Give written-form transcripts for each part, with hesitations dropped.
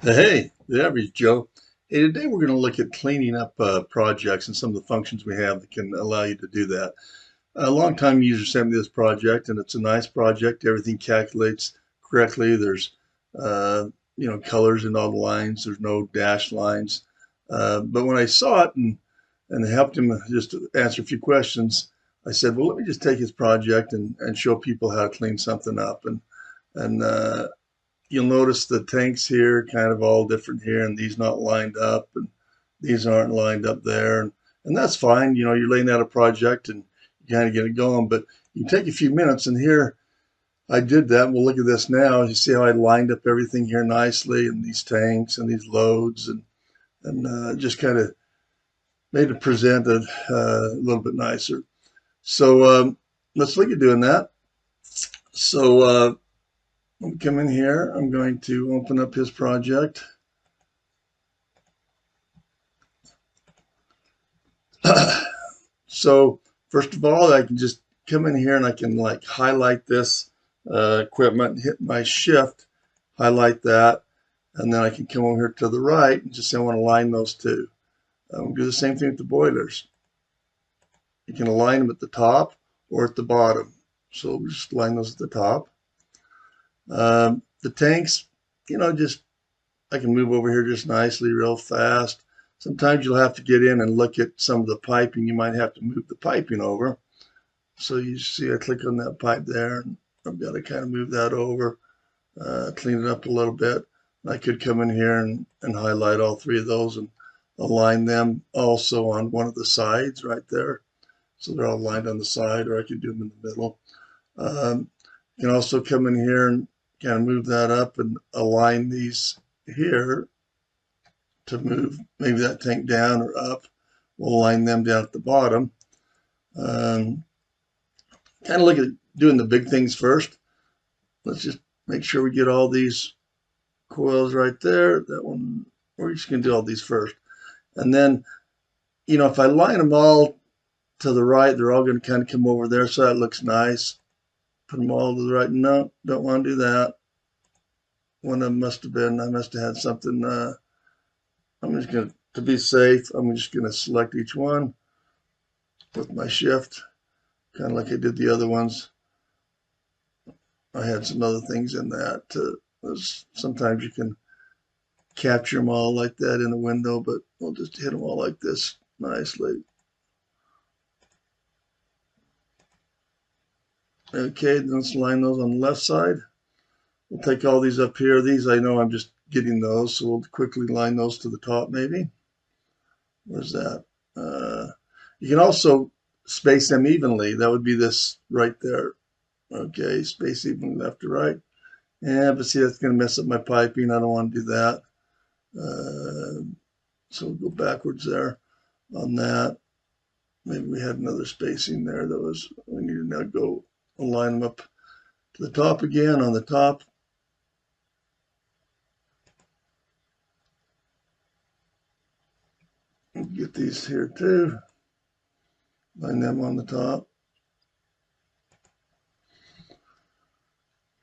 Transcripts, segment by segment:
Hey, the average Joe. Hey, today we're going to look at cleaning up projects and some of the functions we have that can allow you to do that. A long-time user sent me this project, and it's a nice project. Everything calculates correctly. There's, uh, colors in all the lines. There's no dashed lines. But when I saw it and helped him just to answer a few questions, I said, well, let me just take his project and show people how to clean something up. And you'll notice the tanks here kind of all different here, and these not lined up, and these aren't lined up there. And that's fine. You're laying out a project and you kind of get it going, but you take a few minutes. And here I did that. We'll look at this now. You see how I lined up everything here nicely, and these tanks and these loads, and just kind of made it presented a little bit nicer. So let's look at doing that. So let me come in here. I'm going to open up his project. So first of all, I can just come in here and I can like highlight this equipment, hit my shift, highlight that, and then I can come over here to the right and just say I want to align those two. Do the same thing with the boilers. You can align them at the top or at the bottom. So we'll just align those at the top. The tanks, just I can move over here just nicely, real fast. Sometimes you'll have to get in and look at some of the piping. You might have to move the piping over. So you see I click on that pipe there, and I've got to kind of move that over, clean it up a little bit. And I could come in here and highlight all three of those and align them also on one of the sides right there. So they're all lined on the side, or I could do them in the middle. You can also come in here and kind of move that up and align these here to move maybe that tank down or up. We'll align them down at the bottom. Um, Kind of look at doing the big things first. Let's just make sure we get all these coils right there. That one, we're just going to do all these first. And then, if I line them all to the right, they're all going to kind of come over there. So that looks nice. Put them all to the right. No, don't want to do that. One of them must have been, I must have had something. I'm just going to be safe, I'm just going to select each one with my shift, kind of like I did the other ones. I had some other things in that. Sometimes you can capture them all like that in the window, but we'll just hit them all like this nicely. Okay, then let's line those on the left side. We'll take all these up here. These I know I'm just getting those, so we'll quickly line those to the top maybe. Where's that? You can also space them evenly. That would be this right there. Okay, space evenly left to right. Yeah, but see, that's going to mess up my piping. I don't want to do that. So we'll go backwards there on that. Maybe we had another spacing there that was, we need to now go align them up to the top again on the top. Get these here too. Line them on the top.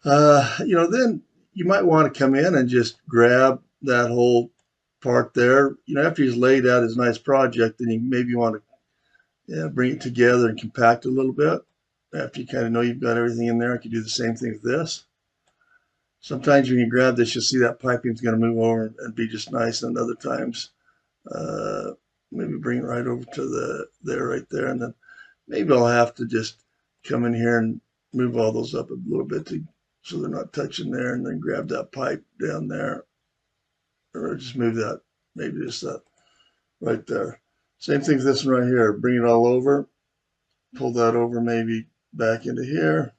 Then you might want to come in and just grab that whole part there. After he's laid out his nice project, then you maybe want to bring it together and compact it a little bit. After you kind of know you've got everything in there, I could do the same thing with this. Sometimes when you grab this, you'll see that piping is going to move over and be just nice, and other times, uh, maybe bring it right over to there, right there, and then maybe I'll have to just come in here and move all those up a little bit so they're not touching there, and then grab that pipe down there, or just move that, maybe just that right there. Same thing with this one right here. Bring it all over, pull that over maybe back into here.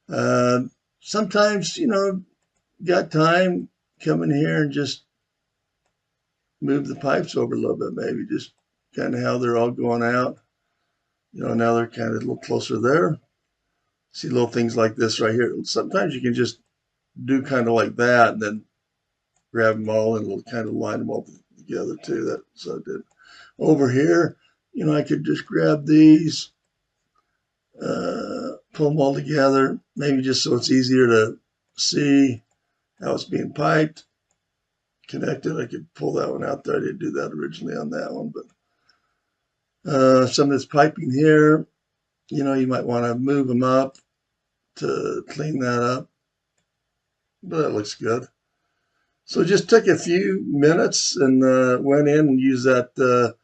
Uh, Sometimes, got time, come in here and just move the pipes over a little bit, maybe just kind of how they're all going out. Now they're kind of a little closer there. See little things like this right here. Sometimes you can just do kind of like that and then grab them all and it'll kind of line them all together too. That's what I did. Over here, I could just grab these, pull them all together, maybe just so it's easier to see how it's being piped. connected. I could pull that one out there. I didn't do that originally on that one, but some of this piping here, you know, you might want to move them up to clean that up, but that looks good. So just took a few minutes and went in and used that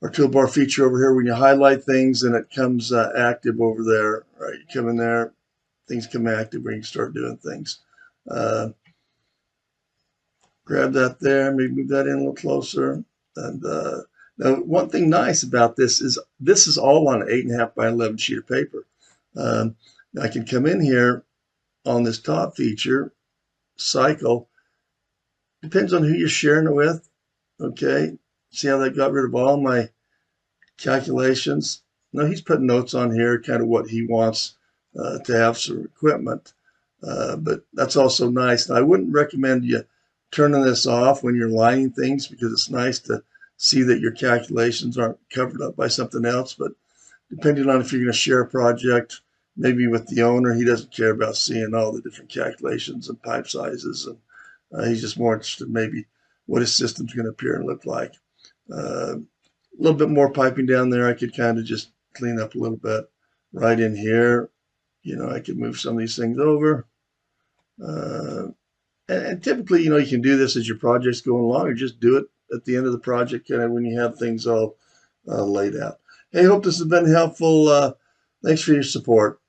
our toolbar feature over here. When you highlight things and it comes active over there, right? You come in there, things come active where you can start doing things. Grab that there, maybe move that in a little closer. And now one thing nice about this is all on an 8.5 by 11 sheet of paper. I can come in here on this top feature, cycle. Depends on who you're sharing it with. Okay, see how that got rid of all my calculations? Now he's putting notes on here, kind of what he wants to have some equipment. But that's also nice. Now, I wouldn't recommend you turning this off when you're lining things, because it's nice to see that your calculations aren't covered up by something else. But depending on if you're going to share a project, maybe with the owner, he doesn't care about seeing all the different calculations and pipe sizes, and he's just more interested in maybe what his system's going to appear and look like. A little bit more piping down there. I could kind of just clean up a little bit right in here. You know, I could move some of these things over. And typically, you know, you can do this as your project's going along, or just do it at the end of the project, kind of when you have things all laid out. Hey, hope this has been helpful. Thanks for your support.